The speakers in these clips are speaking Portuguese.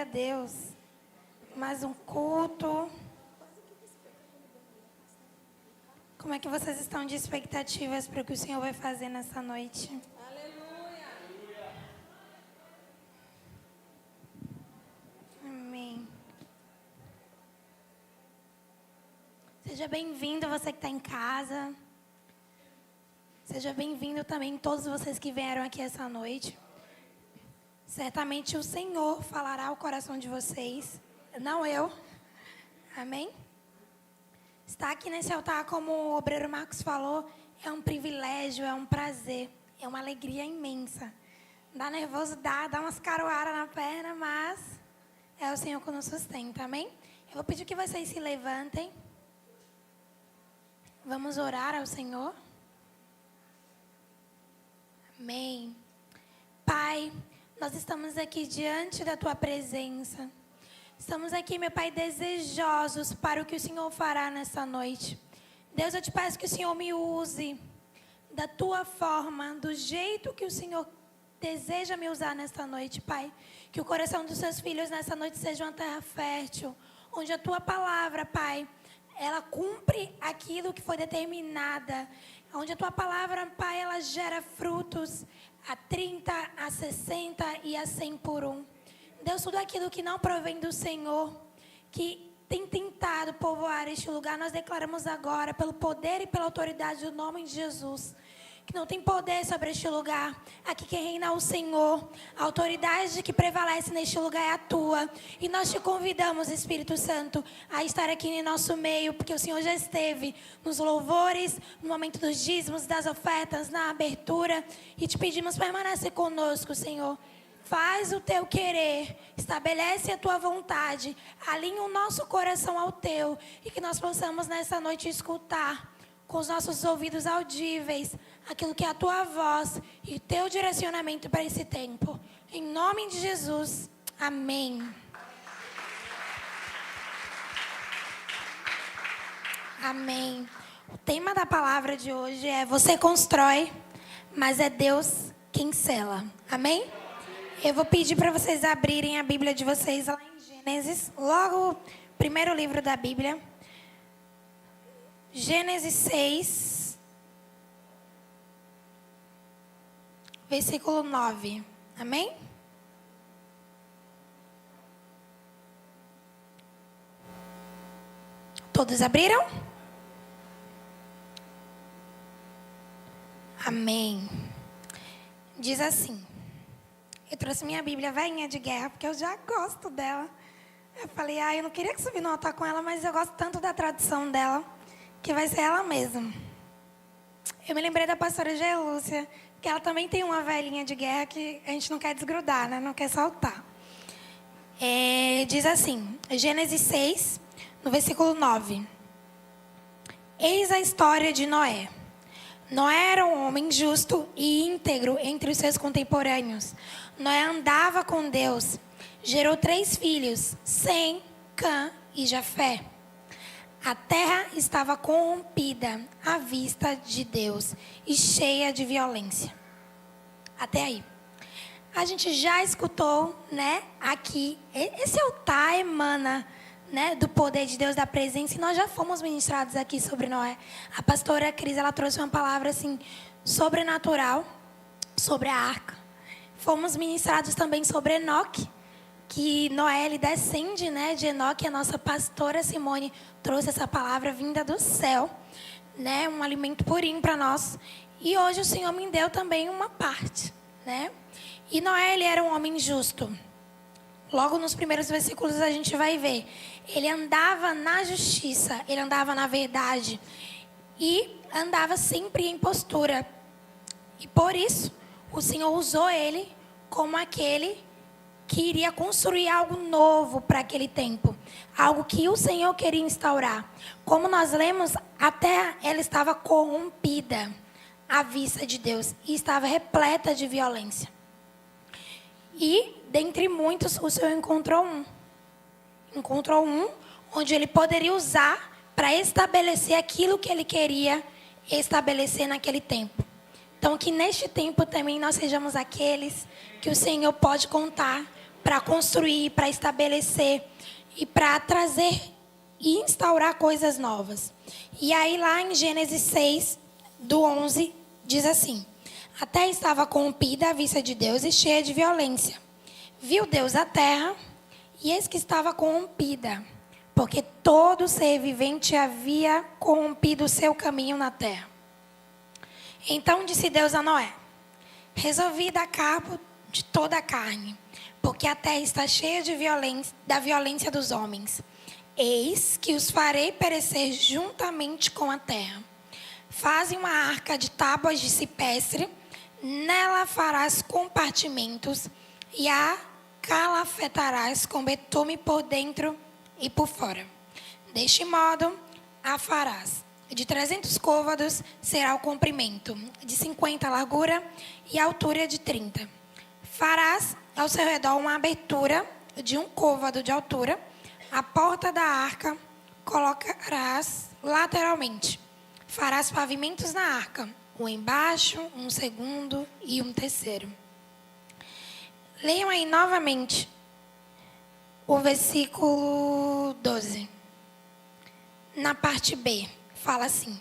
a Deus, mais um culto. Como é que vocês estão de expectativas para o que o Senhor vai fazer nessa noite? Aleluia! Amém. Seja bem-vindo você que está em casa. Seja bem-vindo também todos vocês que vieram aqui essa noite. Certamente o Senhor falará ao coração de vocês, não eu. Amém? Estar aqui nesse altar, como o obreiro Marcos falou, é um privilégio, é um prazer, é uma alegria imensa. Dá nervoso, dá umas caroaras na perna, mas é o Senhor que nos sustenta, amém? Eu vou pedir que vocês se levantem. Vamos orar ao Senhor. Amém. Pai, nós estamos aqui diante da Tua presença. Estamos aqui, meu Pai, desejosos para o que o Senhor fará nessa noite. Deus, eu te peço que o Senhor me use da Tua forma, do jeito que o Senhor deseja me usar nessa noite, Pai. Que o coração dos Seus filhos nessa noite seja uma terra fértil, onde a Tua palavra, Pai, ela cumpre aquilo que foi determinada. Onde a Tua palavra, Pai, ela gera frutos a 30, a 60 e a 100 por um. Deus, tudo aquilo que não provém do Senhor, que tem tentado povoar este lugar, nós declaramos agora, pelo poder e pela autoridade do nome de Jesus, que não tem poder sobre este lugar. Aqui quem reina é o Senhor. A autoridade que prevalece neste lugar é a Tua. E nós te convidamos, Espírito Santo, a estar aqui em nosso meio, porque o Senhor já esteve nos louvores, no momento dos dízimos, das ofertas, na abertura. E te pedimos, permanece conosco, Senhor. Faz o Teu querer, estabelece a Tua vontade, alinha o nosso coração ao Teu. E que nós possamos nessa noite escutar com os nossos ouvidos audíveis aquilo que é a Tua voz e o Teu direcionamento para esse tempo. Em nome de Jesus, amém. Amém. O tema da palavra de hoje é: você constrói, mas é Deus quem sela. Amém? Eu vou pedir para vocês abrirem a Bíblia de vocês lá em Gênesis, logo primeiro livro da Bíblia. Gênesis 6, versículo 9. Amém? Todos abriram? Amém. Diz assim. Eu trouxe minha Bíblia velhinha de guerra, porque eu já gosto dela. Eu falei, eu não queria que subir no altar com ela, mas eu gosto tanto da tradução dela, que vai ser ela mesma. Eu me lembrei da pastora Gelúcia, que ela também tem uma velhinha de guerra que a gente não quer desgrudar, né? Não quer soltar. Diz assim, Gênesis 6, no versículo 9. Eis a história de Noé. Noé era um homem justo e íntegro entre os seus contemporâneos. Noé andava com Deus. Gerou 3 filhos, Sem, Cã e Jafé. A terra estava corrompida à vista de Deus e cheia de violência. Até aí. A gente já escutou, né, aqui, esse altar emana, né, do poder de Deus, da presença, e nós já fomos ministrados aqui sobre Noé. A pastora Cris, ela trouxe uma palavra assim, sobrenatural, sobre a arca. Fomos ministrados também sobre Enoque, que Noé, ele descende, né, de Enoque. A nossa pastora Simone trouxe essa palavra vinda do céu, né, um alimento purinho para nós. E hoje o Senhor me deu também uma parte, né. E Noé, ele era um homem justo. Logo nos primeiros versículos a gente vai ver. Ele andava na justiça, ele andava na verdade e andava sempre em postura. E por isso o Senhor usou ele como aquele que iria construir algo novo para aquele tempo. Algo que o Senhor queria instaurar. Como nós lemos, a terra ela estava corrompida à vista de Deus e estava repleta de violência. E, dentre muitos, o Senhor encontrou um. Encontrou um onde ele poderia usar para estabelecer aquilo que ele queria estabelecer naquele tempo. Então, que neste tempo também nós sejamos aqueles que o Senhor pode contar para construir, para estabelecer e para trazer e instaurar coisas novas. E aí lá em Gênesis 6, do 11, diz assim: a terra estava corrompida à vista de Deus e cheia de violência. Viu Deus a terra, e eis que estava corrompida, porque todo ser vivente havia corrompido o seu caminho na terra. Então disse Deus a Noé: resolvi dar cabo de toda a carne, porque a terra está cheia de da violência dos homens. Eis que os farei perecer juntamente com a terra. Faze uma arca de tábuas de cipestre, nela farás compartimentos e a calafetarás com betume por dentro e por fora. Deste modo a farás. De 300 côvados será o comprimento, de 50 a largura e a altura de 30. Farás ao seu redor uma abertura de 1 côvado de altura. A porta da arca colocarás lateralmente. Farás pavimentos na arca, um embaixo, um segundo e um terceiro. Leiam aí novamente o versículo 12. Na parte B, fala assim: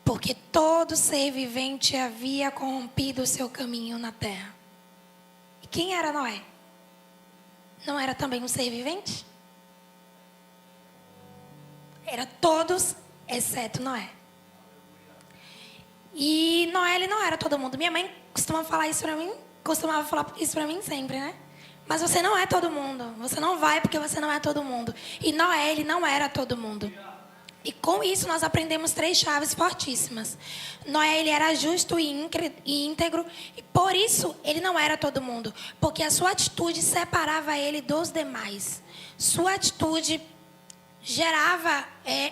porque todo ser vivente havia corrompido o seu caminho na terra. E quem era Noé? Não era também um ser vivente? Era todos, exceto Noé. E Noé, ele não era todo mundo. Minha mãe costumava falar isso para mim sempre, né? Mas você não é todo mundo. Você não vai porque você não é todo mundo. E Noé, ele não era todo mundo. E com isso nós aprendemos 3 chaves fortíssimas. Noé, ele era justo e íntegro, e por isso ele não era todo mundo, porque a sua atitude separava ele dos demais. Sua atitude gerava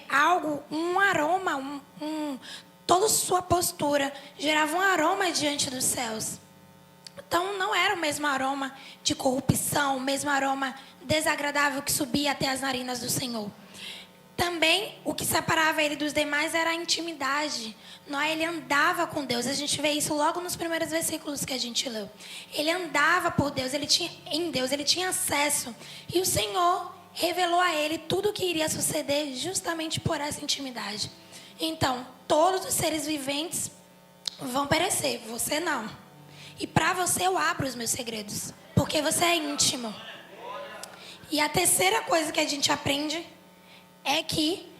algo, um aroma, toda sua postura gerava um aroma diante dos céus. Então não era o mesmo aroma de corrupção, o mesmo aroma desagradável que subia até as narinas do Senhor. Também o que separava ele dos demais era a intimidade. Noé, ele andava com Deus. A gente vê isso logo nos primeiros versículos que a gente leu. Ele andava por Deus, em Deus, ele tinha acesso. E o Senhor revelou a ele tudo o que iria suceder justamente por essa intimidade. Então, todos os seres viventes vão perecer, você não. E para você eu abro os meus segredos, porque você é íntimo. E a terceira coisa que a gente aprende é que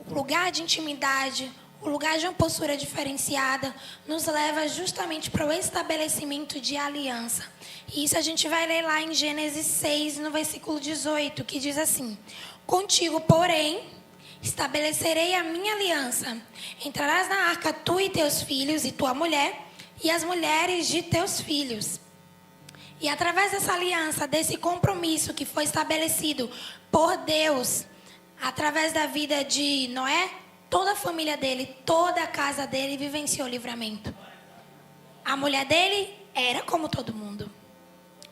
o lugar de intimidade, o lugar de uma postura diferenciada, nos leva justamente para o estabelecimento de aliança. E isso a gente vai ler lá em Gênesis 6, no versículo 18, que diz assim: contigo, porém, estabelecerei a minha aliança. Entrarás na arca tu e teus filhos e tua mulher e as mulheres de teus filhos. E através dessa aliança, desse compromisso que foi estabelecido por Deus, através da vida de Noé, toda a família dele, toda a casa dele vivenciou livramento. A mulher dele era como todo mundo.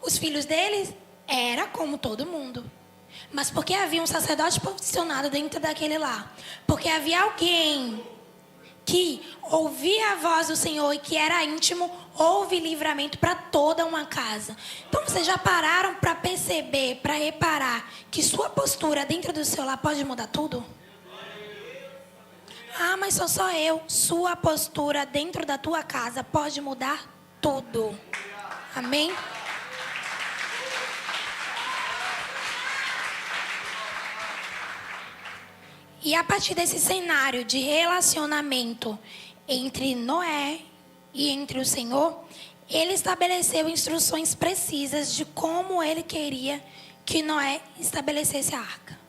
Os filhos dele era como todo mundo. Mas porque havia um sacerdote posicionado dentro daquele lar, porque havia alguém que ouvia a voz do Senhor e que era íntimo, houve livramento para toda uma casa. Então vocês já pararam para perceber, para reparar que sua postura dentro do seu lar pode mudar tudo? Ah, mas sou só eu. Sua postura dentro da tua casa pode mudar tudo. Amém? E a partir desse cenário de relacionamento entre Noé e entre o Senhor, ele estabeleceu instruções precisas de como ele queria que Noé estabelecesse a arca.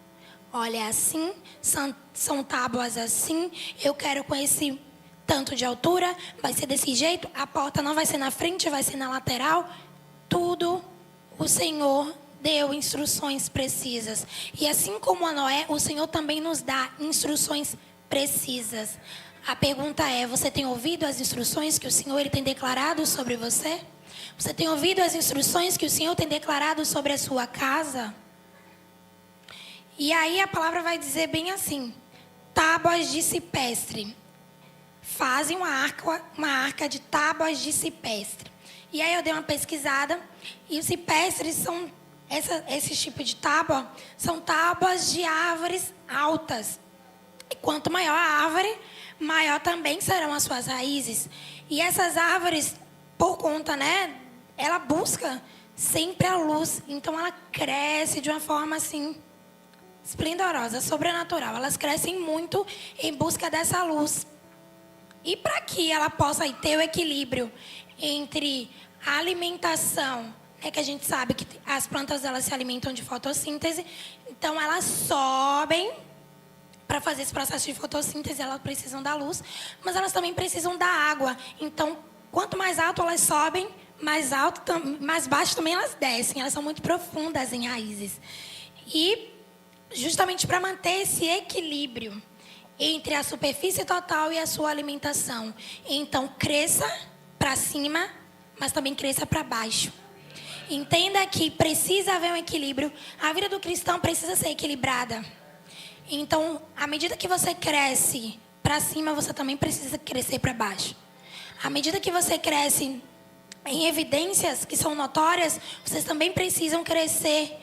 Olha, assim, são tábuas assim, eu quero com esse tanto de altura, vai ser desse jeito, a porta não vai ser na frente, vai ser na lateral. Tudo o Senhor deu instruções precisas. E assim como a Noé, o Senhor também nos dá instruções precisas. A pergunta é: você tem ouvido as instruções que o Senhor ele tem declarado sobre você? Você tem ouvido as instruções que o Senhor tem declarado sobre a sua casa? E aí a palavra vai dizer bem assim: tábuas de cipestre. Fazem uma arca de tábuas de cipestre. E aí eu dei uma pesquisada, e os cipestres são esse tipo de tábua são tábuas de árvores altas. E quanto maior a árvore, maior também serão as suas raízes. E essas árvores, por conta, né, ela busca sempre a luz. Então ela cresce de uma forma assim esplendorosa, sobrenatural. Elas crescem muito em busca dessa luz. E para que ela possa ter o equilíbrio entre a alimentação, que a gente sabe que as plantas elas se alimentam de fotossíntese, então elas sobem para fazer esse processo de fotossíntese, elas precisam da luz, mas elas também precisam da água. Então, quanto mais alto elas sobem, mais baixo também elas descem. Elas são muito profundas em raízes. E justamente para manter esse equilíbrio entre a superfície total e a sua alimentação. Então, cresça para cima, mas também cresça para baixo. Entenda que precisa haver um equilíbrio. A vida do cristão precisa ser equilibrada. Então, à medida que você cresce para cima, você também precisa crescer para baixo. À medida que você cresce em evidências que são notórias, vocês também precisam crescer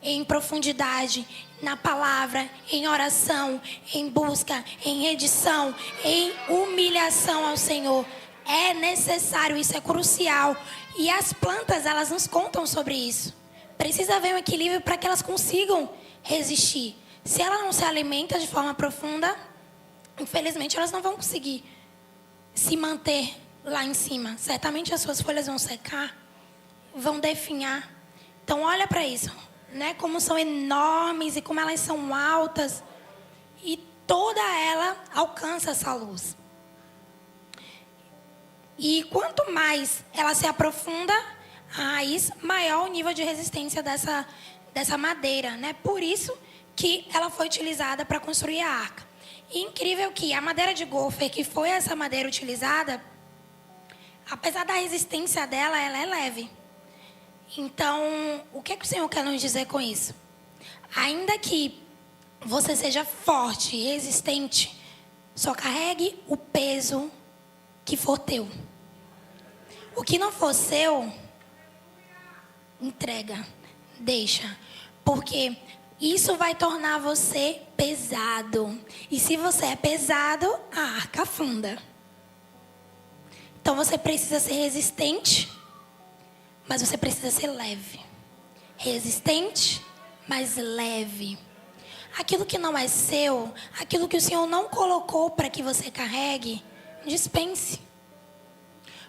em profundidade, na palavra, em oração, em busca, em redição, em humilhação ao Senhor. É necessário, isso é crucial. E as plantas, elas nos contam sobre isso. Precisa haver um equilíbrio para que elas consigam resistir. Se ela não se alimenta de forma profunda, infelizmente elas não vão conseguir se manter lá em cima. Certamente as suas folhas vão secar, vão definhar. Então olha para isso, né? Como são enormes e como elas são altas. E toda ela alcança essa luz. E quanto mais ela se aprofunda, a raiz, maior o nível de resistência dessa madeira, né? Por isso que ela foi utilizada para construir a arca. E incrível que a madeira de gofer, que foi essa madeira utilizada, apesar da resistência dela, ela é leve. Então, o que o Senhor quer nos dizer com isso? Ainda que você seja forte e resistente, só carregue o peso que for teu. O que não for seu, entrega, deixa. Porque isso vai tornar você pesado. E se você é pesado, a arca afunda. Então você precisa ser resistente, mas você precisa ser leve. Resistente, mas leve. Aquilo que não é seu, aquilo que o Senhor não colocou para que você carregue, dispense.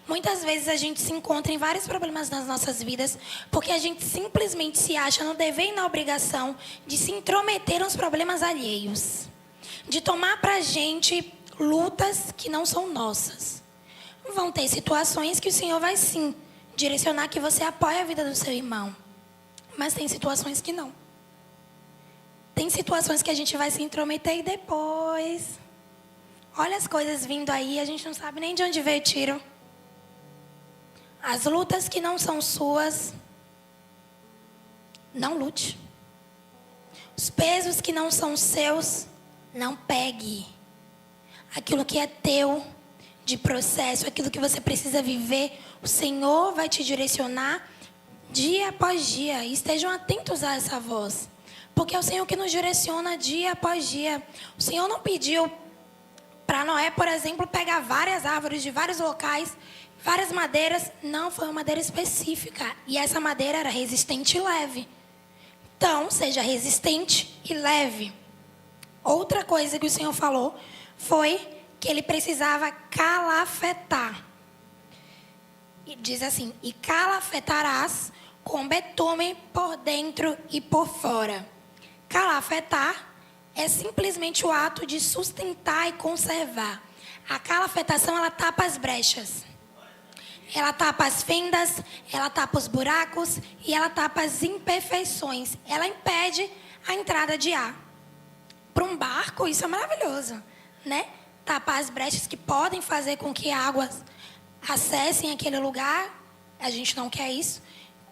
Muitas vezes a gente se encontra em vários problemas nas nossas vidas porque a gente simplesmente se acha no dever e na obrigação de se intrometer nos problemas alheios. De tomar pra gente lutas que não são nossas. Vão ter situações que o Senhor vai sim direcionar que você apoie a vida do seu irmão. Mas tem situações que não. Tem situações que a gente vai se intrometer e depois... Olha as coisas vindo aí, a gente não sabe nem de onde veio o tiro. As lutas que não são suas, não lute. Os pesos que não são seus, não pegue. Aquilo que é teu, de processo, aquilo que você precisa viver, o Senhor vai te direcionar dia após dia. E estejam atentos a essa voz. Porque é o Senhor que nos direciona dia após dia. O Senhor não pediu para Noé, por exemplo, pegar várias árvores de vários locais, várias madeiras. Não, foi uma madeira específica. E essa madeira era resistente e leve. Então, seja resistente e leve. Outra coisa que o Senhor falou foi que ele precisava calafetar. E diz assim: e calafetarás com betume por dentro e por fora. Calafetar é simplesmente o ato de sustentar e conservar. A calafetação, ela tapa as brechas. Ela tapa as fendas, ela tapa os buracos e ela tapa as imperfeições. Ela impede a entrada de ar. Para um barco, isso é maravilhoso, né? Tapar as brechas que podem fazer com que águas acessem aquele lugar. A gente não quer isso.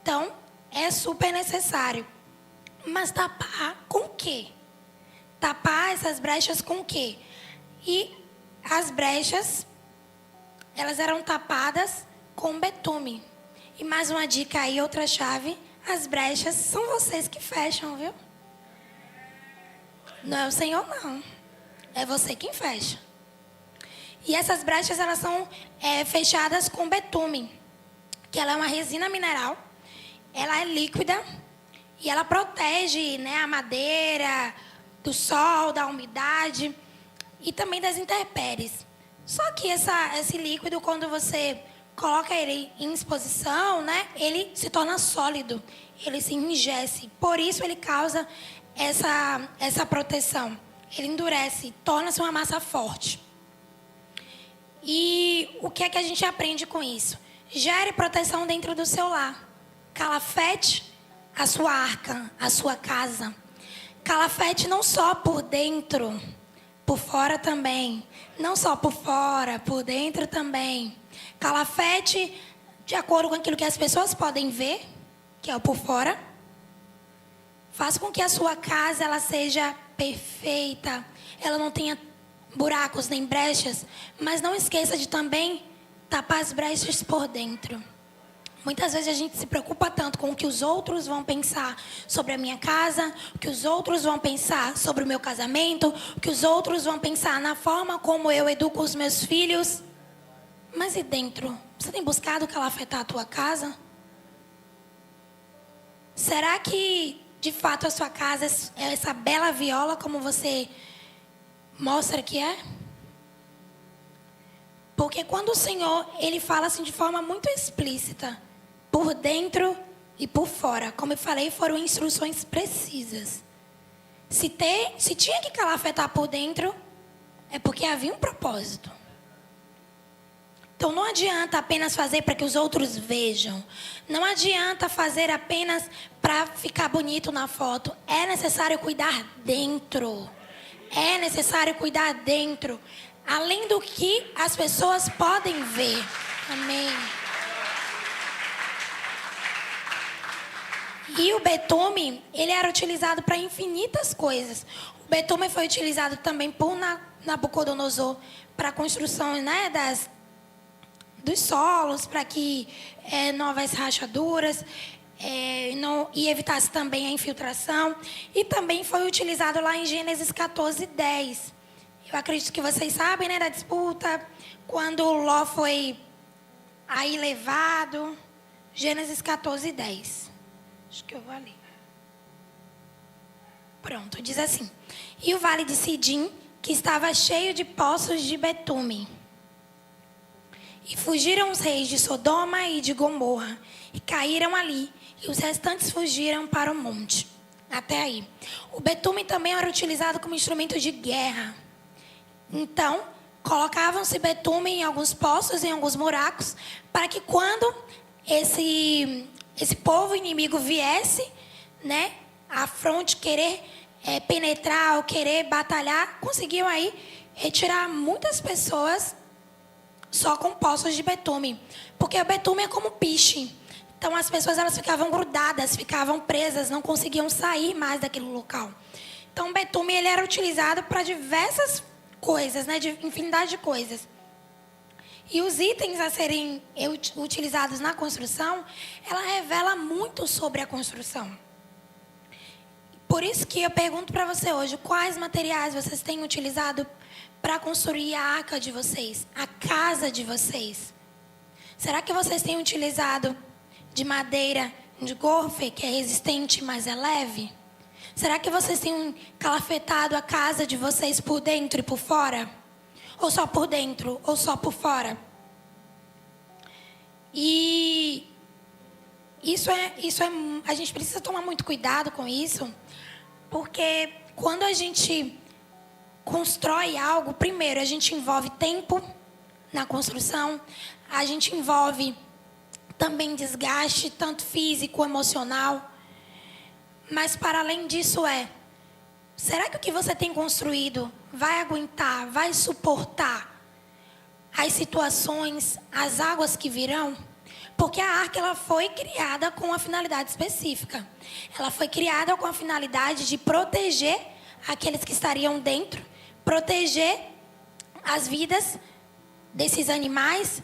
Então, é super necessário. Mas tapar com o quê? Tapar essas brechas com o quê? E as brechas, elas eram tapadas com betume. E mais uma dica aí, outra chave, As brechas são vocês que fecham, viu? Não é o Senhor, não. É você quem fecha. E essas brechas, elas são fechadas com betume, que ela é uma resina mineral. Ela é líquida e ela protege, né, a madeira do sol, da umidade e também das intempéries. Só que esse líquido, quando você coloca ele em exposição, né, ele se torna sólido, ele se enrijece. Por isso ele causa essa proteção. Ele endurece, torna-se uma massa forte. E o que é que a gente aprende com isso? Gere proteção dentro do seu lar. Calafete a sua arca, a sua casa. Calafete não só por dentro, por fora também. Não só por fora, por dentro também. Calafete de acordo com aquilo que as pessoas podem ver, que é o por fora. Faça com que a sua casa ela seja perfeita, ela não tenha buracos nem brechas, mas não esqueça de também tapar as brechas por dentro. Muitas vezes a gente se preocupa tanto com o que os outros vão pensar sobre a minha casa, o que os outros vão pensar sobre o meu casamento, o que os outros vão pensar na forma como eu educo os meus filhos. Mas e dentro? Você tem buscado calafetar a tua casa? Será que, de fato, a sua casa é essa bela viola como você mostra que é? Porque quando o Senhor, Ele fala assim de forma muito explícita, por dentro e por fora. Como eu falei, foram instruções precisas. Se tinha que calafetar por dentro, é porque havia um propósito. Então não adianta apenas fazer para que os outros vejam. Não adianta fazer apenas para ficar bonito na foto. É necessário cuidar dentro. É necessário cuidar dentro. Além do que as pessoas podem ver. Amém. E o betume, ele era utilizado para infinitas coisas. O betume foi utilizado também por Nabucodonosor para a construção, né, dos solos, para que não houvesse rachaduras e evitasse também a infiltração. E também foi utilizado lá em Gênesis 14:10. Eu acredito que vocês sabem, né, da disputa, quando Ló foi aí levado. Gênesis 14:10. Acho que eu vou ali. Pronto, diz assim. E o vale de Sidim, que estava cheio de poços de betume. E fugiram os reis de Sodoma e de Gomorra, e caíram ali, e os restantes fugiram para o monte. Até aí. O betume também era utilizado como instrumento de guerra. Então, colocavam-se betume em alguns poços, em alguns buracos, para que quando esse povo inimigo viesse, né, à fronte, querer penetrar ou querer batalhar, conseguiam aí retirar muitas pessoas só com poços de betume. Porque o betume é como piche. Então as pessoas elas ficavam grudadas, ficavam presas, não conseguiam sair mais daquele local. Então o betume ele era utilizado para diversas coisas, né, de infinidade de coisas. E os itens a serem utilizados na construção, ela revela muito sobre a construção. Por isso que eu pergunto para você hoje, quais materiais vocês têm utilizado para construir a arca de vocês, a casa de vocês? Será que vocês têm utilizado de madeira de gorfe, que é resistente, mas é leve? Será que vocês têm calafetado a casa de vocês por dentro e por fora? Ou só por dentro, ou só por fora? E isso é, a gente precisa tomar muito cuidado com isso, porque quando a gente constrói algo, primeiro a gente envolve tempo na construção, a gente envolve também desgaste, tanto físico, emocional. Mas para além disso será que o que você tem construído vai aguentar, vai suportar as situações, as águas que virão? Porque a arca ela foi criada com uma finalidade específica. Ela foi criada com a finalidade de proteger aqueles que estariam dentro, proteger as vidas desses animais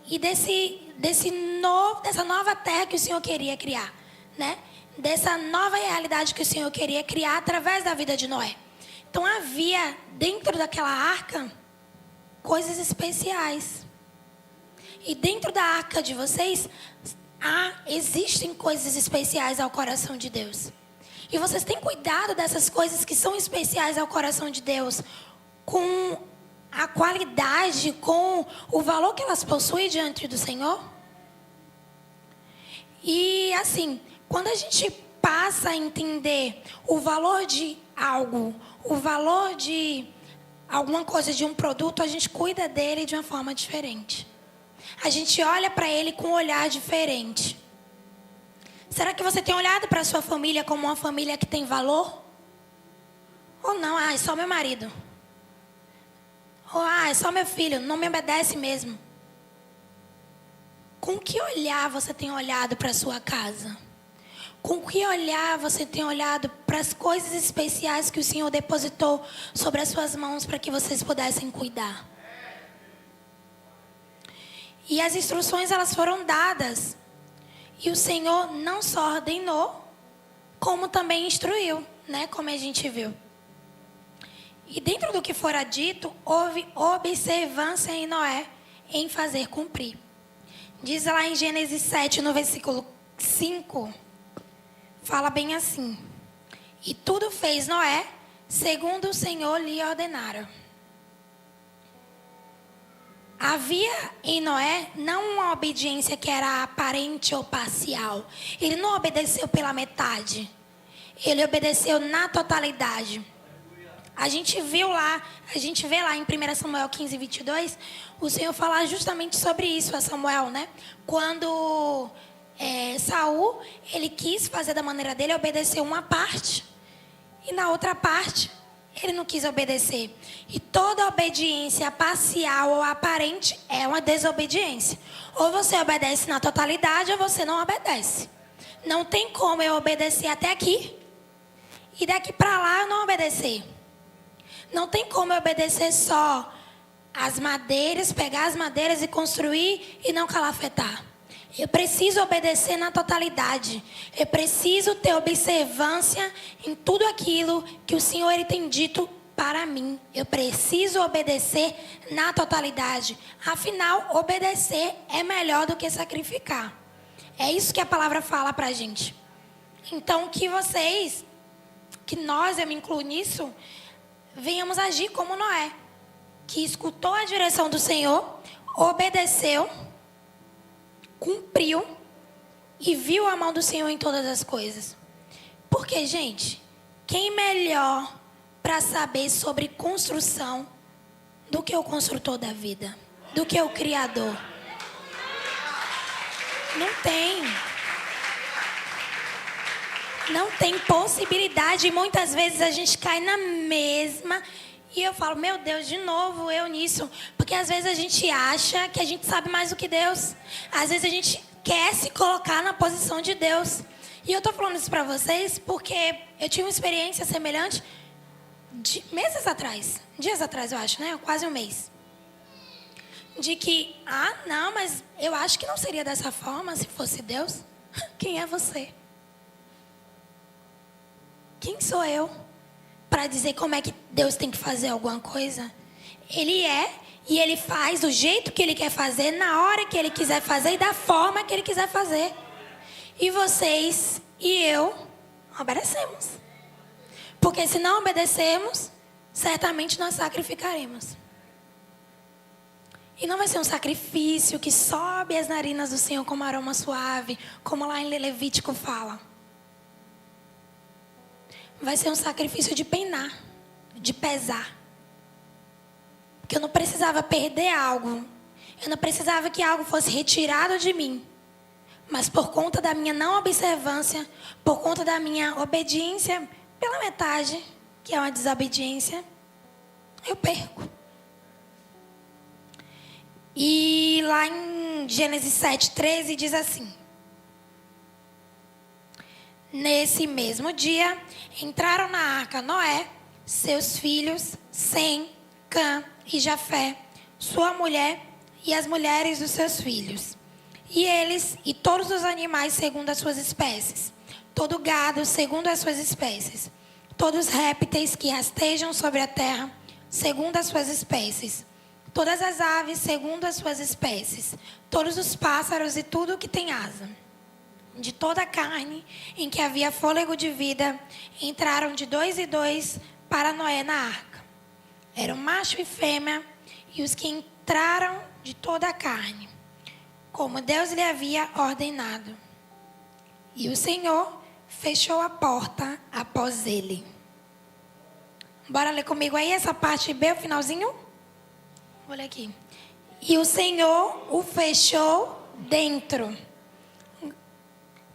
e dessa nova terra que o Senhor queria criar. né? Dessa nova realidade que o Senhor queria criar através da vida de Noé. Então havia dentro daquela arca coisas especiais. E dentro da arca de vocês existem coisas especiais ao coração de Deus. E vocês têm cuidado dessas coisas que são especiais ao coração de Deus, com a qualidade, com o valor que elas possuem diante do Senhor? E assim, quando a gente passa a entender o valor de algo, o valor de alguma coisa, de um produto, a gente cuida dele de uma forma diferente. A gente olha para ele com um olhar diferente. Será que você tem olhado para a sua família como uma família que tem valor? Ou não? É só meu marido. Ou é só meu filho, não me obedece mesmo. Com que olhar você tem olhado para a sua casa? Com que olhar você tem olhado para as coisas especiais que o Senhor depositou sobre as suas mãos para que vocês pudessem cuidar? E as instruções, elas foram dadas. E o Senhor não só ordenou, como também instruiu, né? Como a gente viu. E dentro do que fora dito, houve observância em Noé em fazer cumprir. Diz lá em Gênesis 7, no versículo 5, fala bem assim: e tudo fez Noé, segundo o Senhor lhe ordenara. Havia em Noé não uma obediência que era aparente ou parcial. Ele não obedeceu pela metade. Ele obedeceu na totalidade. A gente vê lá em 1 Samuel 15, 22, o Senhor falar justamente sobre isso a Samuel, né? Quando Saul, ele quis fazer da maneira dele, obedeceu uma parte. E na outra parte, ele não quis obedecer. E toda obediência parcial ou aparente é uma desobediência. Ou você obedece na totalidade ou você não obedece. Não tem como eu obedecer até aqui e daqui para lá eu não obedecer. Não tem como eu obedecer só as madeiras, pegar as madeiras e construir e não calafetar. Eu preciso obedecer na totalidade. Eu preciso ter observância em tudo aquilo que o Senhor ele tem dito para mim. Eu preciso obedecer na totalidade. Afinal, obedecer é melhor do que sacrificar. É isso que a palavra fala para a gente. Então, que vocês, que nós, eu me incluo nisso, venhamos agir como Noé, que escutou a direção do Senhor, obedeceu, cumpriu e viu a mão do Senhor em todas as coisas. Porque, gente, quem melhor para saber sobre construção do que o construtor da vida, do que o Criador? Não tem. Não tem possibilidade. E muitas vezes a gente cai na mesma. E eu falo, meu Deus, de novo eu nisso. Porque às vezes a gente acha que a gente sabe mais do que Deus. Às vezes a gente quer se colocar na posição de Deus. E eu tô falando isso pra vocês porque eu tive uma experiência semelhante meses atrás. Dias atrás, eu acho, né? Quase um mês. De que, não, mas eu acho que não seria dessa forma se fosse Deus. Quem é você? Quem sou eu para dizer como é que Deus tem que fazer alguma coisa? Ele é e Ele faz do jeito que Ele quer fazer, na hora que Ele quiser fazer e da forma que Ele quiser fazer. E vocês e eu obedecemos. Porque se não obedecermos, certamente nós sacrificaremos. E não vai ser um sacrifício que sobe as narinas do Senhor como aroma suave, como lá em Levítico fala. Vai ser um sacrifício de penar, de pesar. Porque eu não precisava perder algo. Eu não precisava que algo fosse retirado de mim. Mas por conta da minha não observância, por conta da minha obediência pela metade, que é uma desobediência, eu perco. E lá em Gênesis 7:13 diz assim: nesse mesmo dia, entraram na arca Noé, seus filhos, Sem, Cã e Jafé, sua mulher e as mulheres dos seus filhos, e eles e todos os animais segundo as suas espécies, todo gado segundo as suas espécies, todos os répteis que rastejam sobre a terra segundo as suas espécies, todas as aves segundo as suas espécies, todos os pássaros e tudo que tem asa. De toda a carne em que havia fôlego de vida, entraram de 2 em 2 para Noé na arca. Eram macho e fêmea, e os que entraram de toda a carne, como Deus lhe havia ordenado. E o Senhor fechou a porta após ele. Bora ler comigo aí essa parte B, o finalzinho? Olha aqui. E o Senhor o fechou dentro.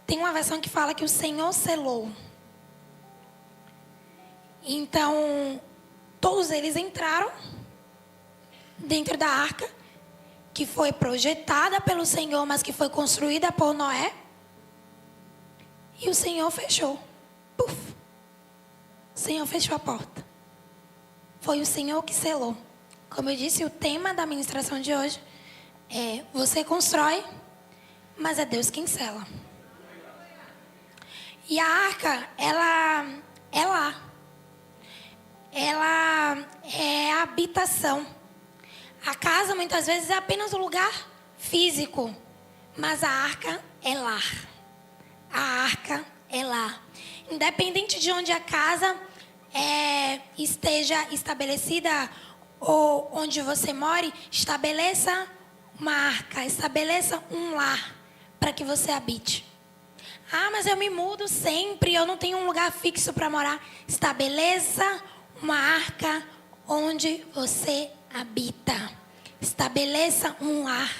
Tem uma versão que fala que o Senhor selou. Então, todos eles entraram dentro da arca, que foi projetada pelo Senhor, mas que foi construída por Noé. E o Senhor fechou. Puf. O Senhor fechou a porta. Foi o Senhor que selou. Como eu disse, o tema da ministração de hoje é: você constrói, mas é Deus quem sela. E a arca, ela é lá. Ela é a habitação. A casa, muitas vezes, é apenas um lugar físico. Mas a arca é lar. A arca é lá. Independente de onde a casa esteja estabelecida ou onde você more, estabeleça uma arca, estabeleça um lar para que você habite. Ah, mas eu me mudo sempre, eu não tenho um lugar fixo para morar. Estabeleça uma arca onde você habita. Estabeleça um lar.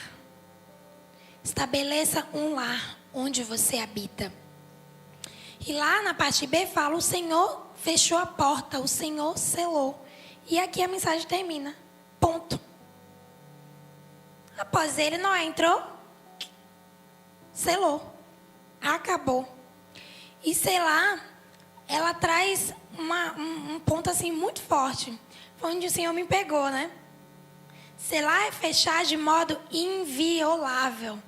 Estabeleça um lar onde você habita. E lá na parte B fala: o Senhor fechou a porta, o Senhor selou. E aqui a mensagem termina. Ponto. Após ele, Noé entrou, selou. Acabou. E selar, ela traz um ponto assim muito forte. Foi onde o Senhor me pegou, né? Selar é fechar de modo inviolável.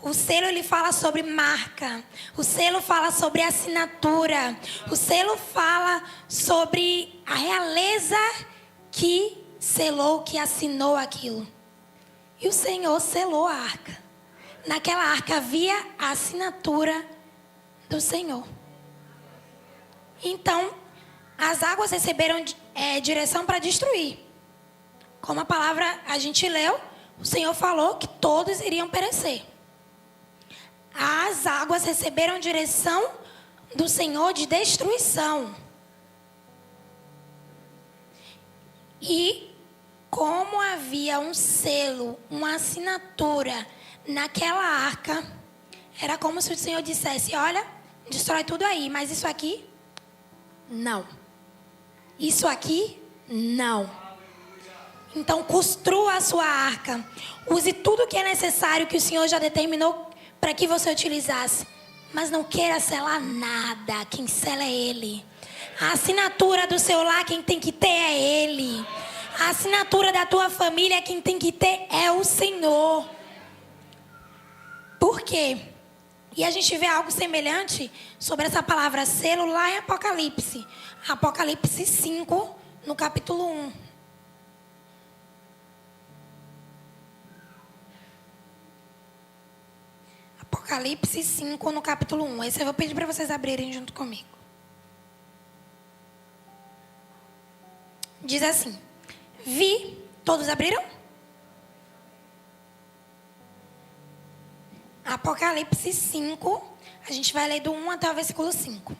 O selo, ele fala sobre marca. O selo fala sobre assinatura. O selo fala sobre a realeza que selou, que assinou aquilo. E o Senhor selou a arca. Naquela arca havia a assinatura do Senhor. Então, as águas receberam direção para destruir. Como a palavra a gente leu, o Senhor falou que todos iriam perecer. As águas receberam direção do Senhor de destruição. E como havia um selo, uma assinatura naquela arca, era como se o Senhor dissesse: olha, destrói tudo aí, mas isso aqui, não. Isso aqui, não. Então, construa a sua arca. Use tudo que é necessário, que o Senhor já determinou para que você utilizasse. Mas não queira selar nada. Quem sela é Ele. A assinatura do seu lar, quem tem que ter é Ele. A assinatura da tua família, quem tem que ter é o Senhor. Por quê? E a gente vê algo semelhante sobre essa palavra selo lá em Apocalipse. Apocalipse 5, no capítulo 1. Apocalipse 5, no capítulo 1. Esse eu vou pedir para vocês abrirem junto comigo. Diz assim: vi, todos abriram? Apocalipse 5, a gente vai ler do 1 até o versículo 5.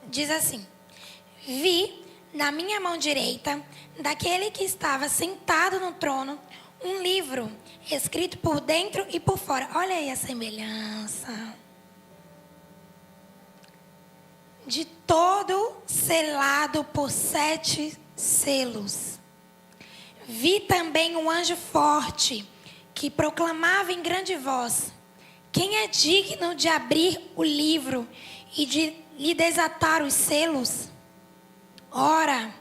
Diz assim: vi na minha mão direita, daquele que estava sentado no trono, um livro escrito por dentro e por fora. Olha aí a semelhança. De todo selado por 7 selos. Vi também um anjo forte que proclamava em grande voz: quem é digno de abrir o livro e de lhe desatar os selos? Ora,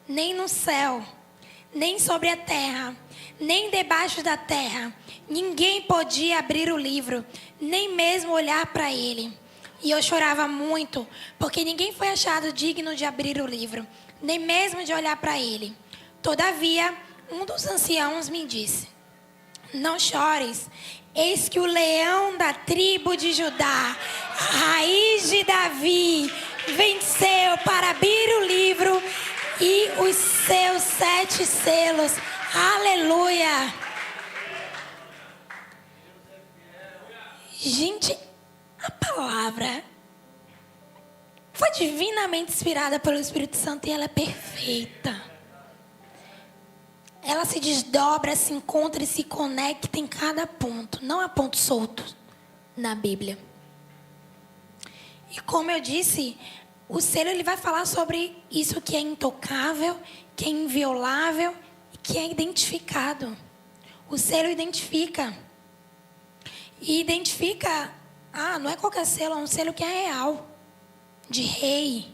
nem no céu, nem sobre a terra, nem debaixo da terra, ninguém podia abrir o livro, nem mesmo olhar para ele. E eu chorava muito, porque ninguém foi achado digno de abrir o livro, nem mesmo de olhar para ele. Todavia, um dos anciãos me disse: não chores, eis que o leão da tribo de Judá, a raiz de Davi, venceu para abrir o livro e os seus 7 selos. Aleluia! Gente, a palavra foi divinamente inspirada pelo Espírito Santo e ela é perfeita. Ela se desdobra, se encontra e se conecta em cada ponto. Não há pontos soltos na Bíblia. E como eu disse, o selo ele vai falar sobre isso que é intocável, que é inviolável e que é identificado. O selo identifica. E identifica, não é qualquer selo, é um selo que é real, de rei.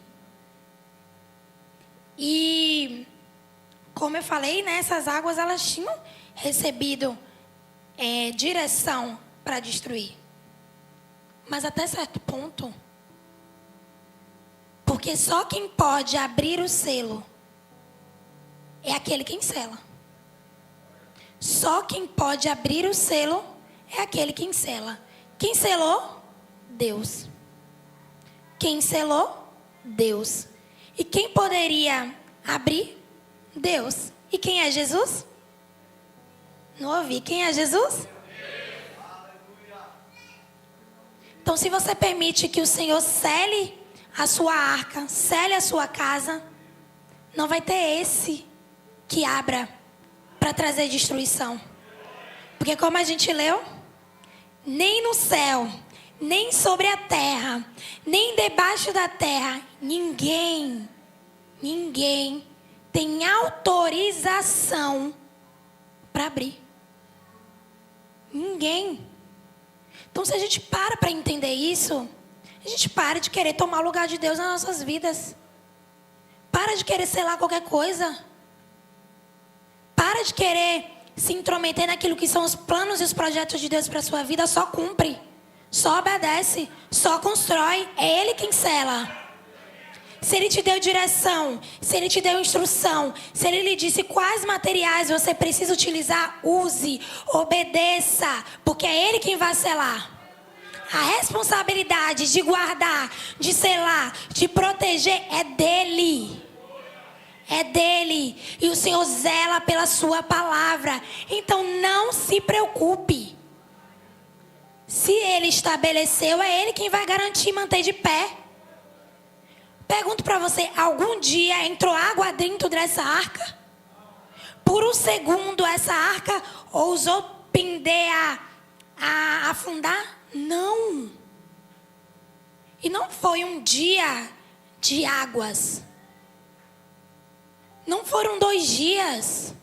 E como eu falei, né, essas águas elas tinham recebido direção para destruir. Mas até certo ponto. Porque só quem pode abrir o selo é aquele quem sela. Só quem pode abrir o selo é aquele quem sela. Quem selou? Deus. Quem selou? Deus. E quem poderia abrir? Deus. E quem é Jesus? Não ouvi. Quem é Jesus? Então, se você permite que o Senhor cele a sua arca, cele a sua casa, não vai ter esse que abra para trazer destruição. Porque como a gente leu, nem no céu, nem sobre a terra, nem debaixo da terra, ninguém tem autorização para abrir. Ninguém. Então, se a gente para entender isso, a gente para de querer tomar o lugar de Deus nas nossas vidas. Para de querer selar qualquer coisa. Para de querer se intrometer naquilo que são os planos e os projetos de Deus para a sua vida. Só cumpre, só obedece, só constrói. É Ele quem sela. Se Ele te deu direção, se Ele te deu instrução, se Ele lhe disse quais materiais você precisa utilizar, use, obedeça, porque é Ele quem vai selar. A responsabilidade de guardar, de selar, de proteger é dEle. É dEle. E o Senhor zela pela sua palavra. Então não se preocupe. Se Ele estabeleceu, é Ele quem vai garantir e manter de pé. Pergunto para você, algum dia entrou água dentro dessa arca? Por um segundo essa arca ousou pender a afundar? Não. E não foi um dia de águas. Não foram 2 dias.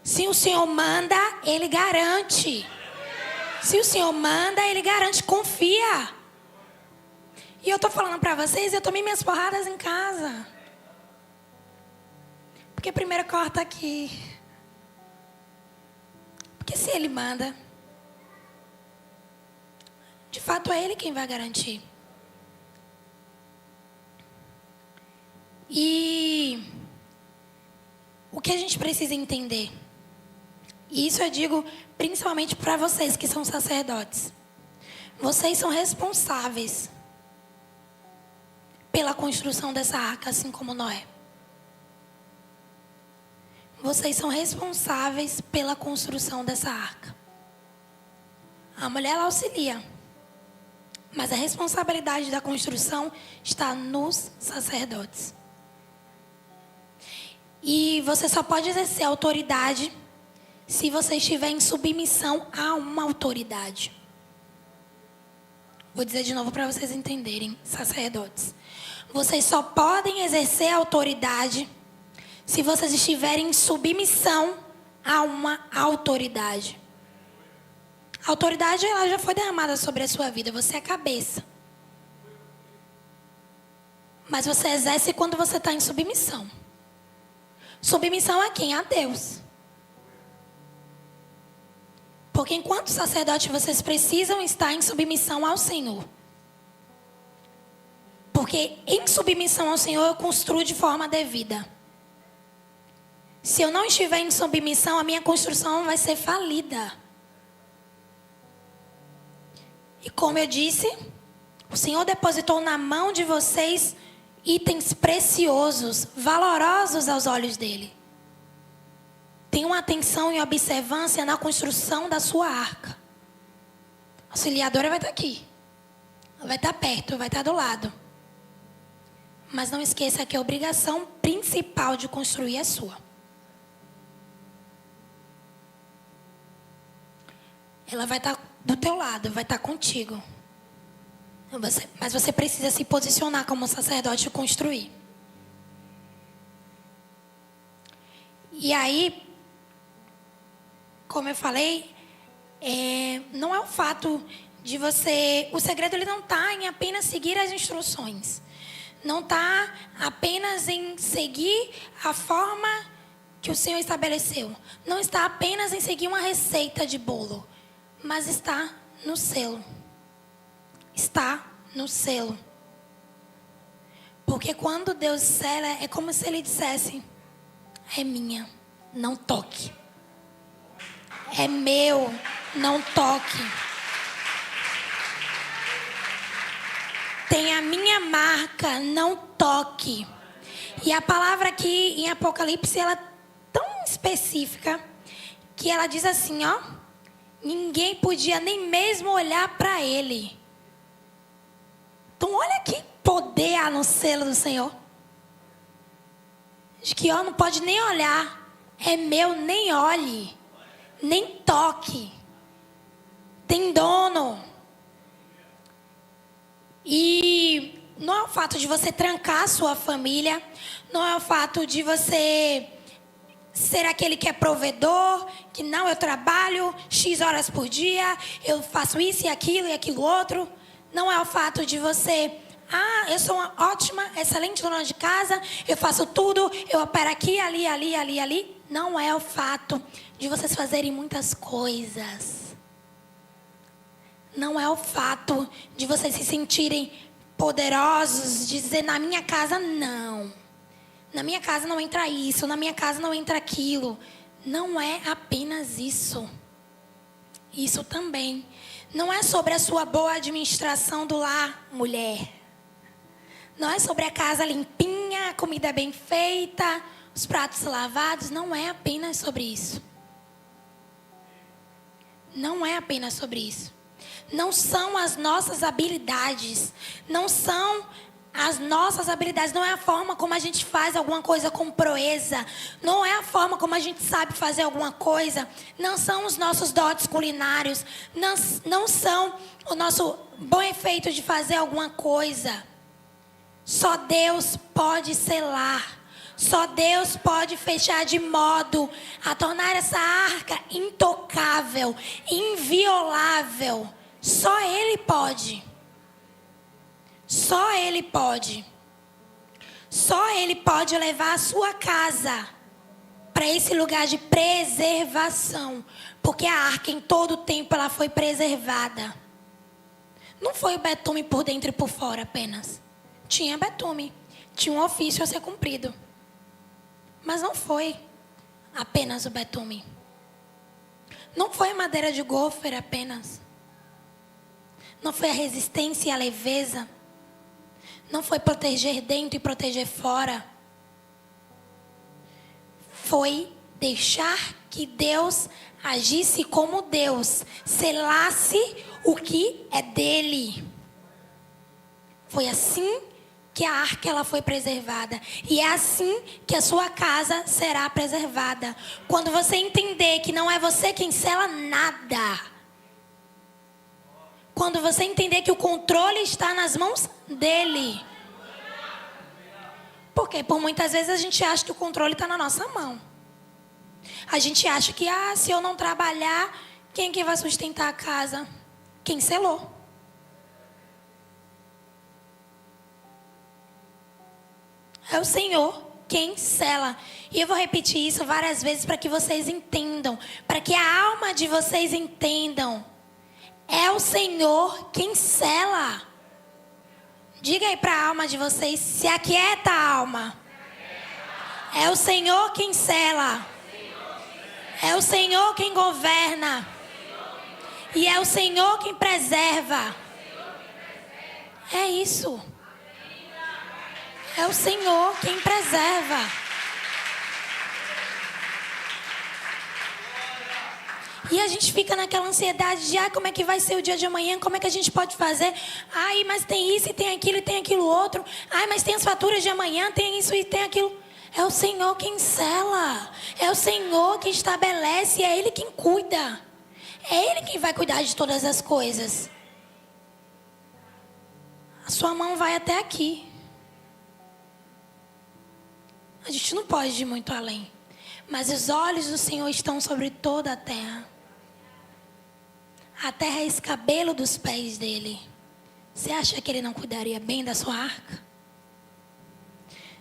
Se o Senhor manda, Ele garante. Se o Senhor manda, Ele garante, confia. E eu estou falando para vocês, eu tomei minhas porradas em casa. Porque primeiro corta aqui. Porque se Ele manda, de fato é Ele quem vai garantir. E o que a gente precisa entender? E isso eu digo principalmente para vocês que são sacerdotes. Vocês são responsáveis pela construção dessa arca, assim como Noé. Vocês são responsáveis pela construção dessa arca. A mulher ela auxilia, mas a responsabilidade da construção está nos sacerdotes. E você só pode exercer autoridade se você estiver em submissão a uma autoridade. Vou dizer de novo para vocês entenderem, sacerdotes. Vocês só podem exercer autoridade se vocês estiverem em submissão a uma autoridade. A autoridade ela já foi derramada sobre a sua vida, você é a cabeça. Mas você exerce quando você está em submissão. Submissão a quem? A Deus. Porque enquanto sacerdote, vocês precisam estar em submissão ao Senhor. Porque em submissão ao Senhor eu construo de forma devida. Se eu não estiver em submissão, a minha construção vai ser falida. E como eu disse, o Senhor depositou na mão de vocês itens preciosos, valorosos aos olhos dele. Tenham atenção e observância na construção da sua arca. A auxiliadora vai estar aqui. Ela vai estar perto, vai estar do lado. Mas não esqueça que a obrigação principal de construir é sua. Ela vai estar do teu lado, vai estar contigo. Mas você precisa se posicionar como sacerdote e construir. E aí, como eu falei, não é o fato de você... O segredo ele não está em apenas seguir as instruções. Não está apenas em seguir a forma que o Senhor estabeleceu. Não está apenas em seguir uma receita de bolo. Mas está no selo. Está no selo. Porque quando Deus sela, é como se Ele dissesse: é minha, não toque. É meu, não toque. Tem a minha marca, não toque. E a palavra aqui em Apocalipse, ela é tão específica, que ela diz assim, ó: ninguém podia nem mesmo olhar para ele. Então olha que poder há no selo do Senhor. Diz que ó, não pode nem olhar. É meu, nem olhe. Nem toque. Tem dono. E não é o fato de você trancar a sua família. Não é o fato de você ser aquele que é provedor, que não, eu trabalho X horas por dia, eu faço isso e aquilo outro. Não é o fato de você, eu sou uma ótima, excelente dona de casa, eu faço tudo, eu opero aqui, ali. Não é o fato de vocês fazerem muitas coisas. Não é o fato de vocês se sentirem poderosos, de dizer, na minha casa não. Na minha casa não entra isso, na minha casa não entra aquilo. Não é apenas isso. Isso também. Não é sobre a sua boa administração do lar, mulher. Não é sobre a casa limpinha, a comida bem feita, os pratos lavados. Não é apenas sobre isso. Não é apenas sobre isso. Não são as nossas habilidades. Não são as nossas habilidades. Não é a forma como a gente faz alguma coisa com proeza. Não é a forma como a gente sabe fazer alguma coisa. Não são os nossos dotes culinários. Não são o nosso bom efeito de fazer alguma coisa. Só Deus pode selar. Só Deus pode fechar de modo a tornar essa arca intocável, inviolável. Só Ele pode. Só Ele pode. Só Ele pode levar a sua casa para esse lugar de preservação. Porque a arca em todo o tempo ela foi preservada. Não foi o betume por dentro e por fora apenas. Tinha betume. Tinha um ofício a ser cumprido. Mas não foi apenas o betume. Não foi madeira de gofer apenas. Não foi a resistência e a leveza. Não foi proteger dentro e proteger fora. Foi deixar que Deus agisse como Deus. Selasse o que é dele. Foi assim que a arca ela foi preservada. E é assim que a sua casa será preservada. Quando você entender que não é você quem sela nada. Quando você entender que o controle está nas mãos dele. Porque por muitas vezes a gente acha que o controle está na nossa mão. A gente acha que se eu não trabalhar, quem que vai sustentar a casa? Quem selou? É o Senhor. quem sela. E eu vou repetir isso várias vezes para que vocês entendam, para que a alma de vocês entendam. É o Senhor quem sela. Diga aí para a alma de vocês, se aquieta a alma. É o Senhor quem sela. É o Senhor quem governa. E é o Senhor quem preserva. É isso. É o Senhor quem preserva. E a gente fica naquela ansiedade de como é que vai ser o dia de amanhã, como é que a gente pode fazer. Ai, mas tem isso e tem aquilo e tem aquilo outro. Ai, mas tem as faturas de amanhã, tem isso e tem aquilo. É o Senhor quem sela. É o Senhor quem estabelece, é Ele quem cuida. É Ele quem vai cuidar de todas as coisas. A sua mão vai até aqui. A gente não pode ir muito além. Mas os olhos do Senhor estão sobre toda a terra. A terra é escabelo dos pés dele. Você acha que Ele não cuidaria bem da sua arca?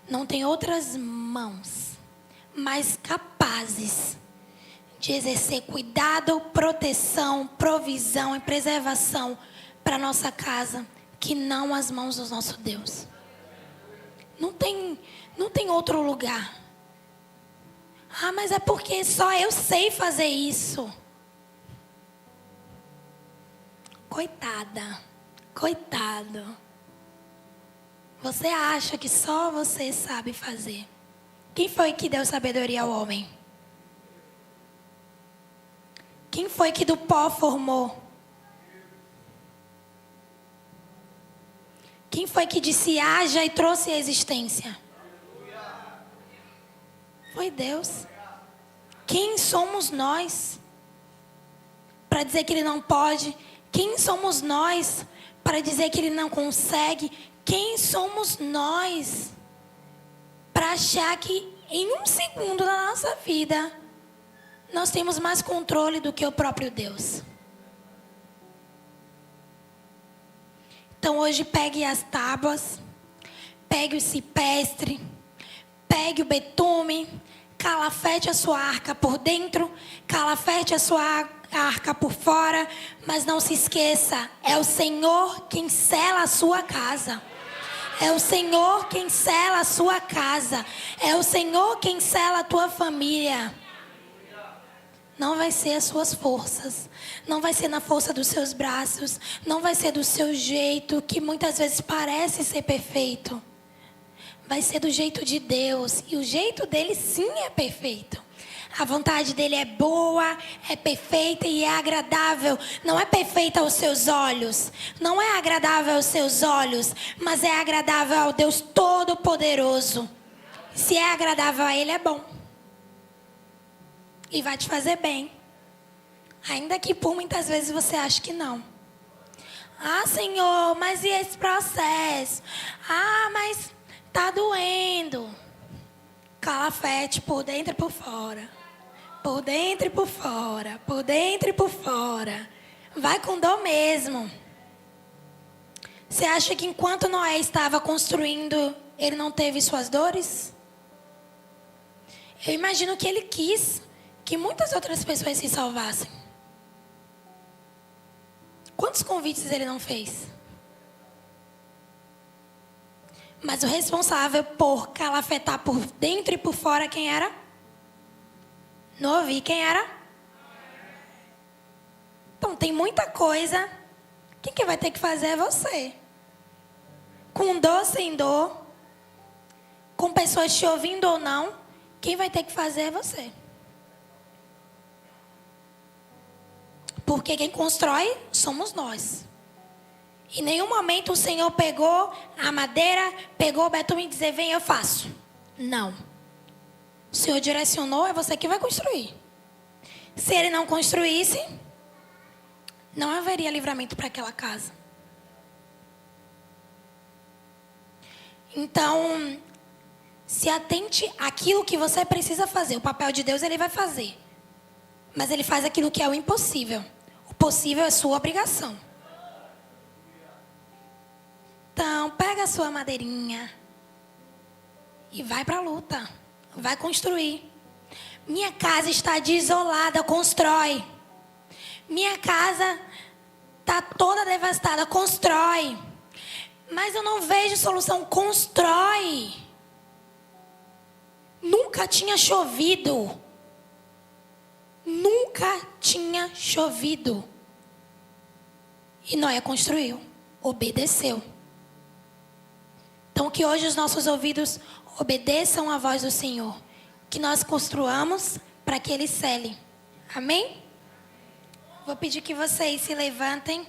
Não tem outras mãos mais capazes de exercer cuidado, proteção, provisão e preservação para nossa casa que não as mãos do nosso Deus. Não tem outro lugar. Ah, mas é porque só eu sei fazer isso. Coitada, coitado. Você acha que só você sabe fazer. Quem foi que deu sabedoria ao homem? Quem foi que do pó formou? Quem foi que disse haja e trouxe a existência? Foi Deus. Quem somos nós para dizer que Ele não pode? Quem somos nós para dizer que Ele não consegue? Quem somos nós para achar que em um segundo da nossa vida nós temos mais controle do que o próprio Deus? Então hoje pegue as tábuas, pegue o cipestre, pegue o betume, calafete a sua arca por dentro, calafete a sua arca por fora, mas não se esqueça, é o Senhor quem sela a sua casa. É o Senhor quem sela a sua casa. É o Senhor quem sela a tua família. Não vai ser as suas forças. Não vai ser na força dos seus braços. Não vai ser do seu jeito, que muitas vezes parece ser perfeito. Vai ser do jeito de Deus. E o jeito dele sim é perfeito. A vontade dele é boa, é perfeita e é agradável. Não é perfeita aos seus olhos. Não é agradável aos seus olhos. Mas é agradável ao Deus Todo-Poderoso. Se é agradável a Ele, é bom. E vai te fazer bem. Ainda que por muitas vezes você ache que não. Ah, Senhor, mas e esse processo? Ah, mas tá doendo. Calafete por dentro e por fora. Por dentro e por fora. Por dentro e por fora. Vai com dor mesmo. Você acha que enquanto Noé estava construindo, ele não teve suas dores? Eu imagino que ele quis que muitas outras pessoas se salvassem. Quantos convites ele não fez? Mas o responsável por calafetar por dentro e por fora, quem era? Não ouvi, quem era? Então tem muita coisa. Quem que vai ter que fazer é você. Com dor, sem dor. Com pessoas te ouvindo ou não. Quem vai ter que fazer é você. Porque quem constrói somos nós. Em nenhum momento o Senhor pegou a madeira, pegou o betume e dizer, vem, eu faço. Não. O Senhor direcionou, é você que vai construir. Se Ele não construísse, não haveria livramento para aquela casa. Então, se atente àquilo que você precisa fazer. O papel de Deus Ele vai fazer. Mas Ele faz aquilo que é o impossível. O possível é sua obrigação. Então, pega a sua madeirinha. e vai para a luta. Vai construir. Minha casa está desolada, constrói. Minha casa está toda devastada, constrói. Mas eu não vejo solução, constrói. Nunca tinha chovido. Nunca tinha chovido. E Noé construiu, obedeceu. Então que hoje os nossos ouvidos obedeçam à voz do Senhor. Que nós construamos para que Ele cele. Amém? Vou pedir que vocês se levantem.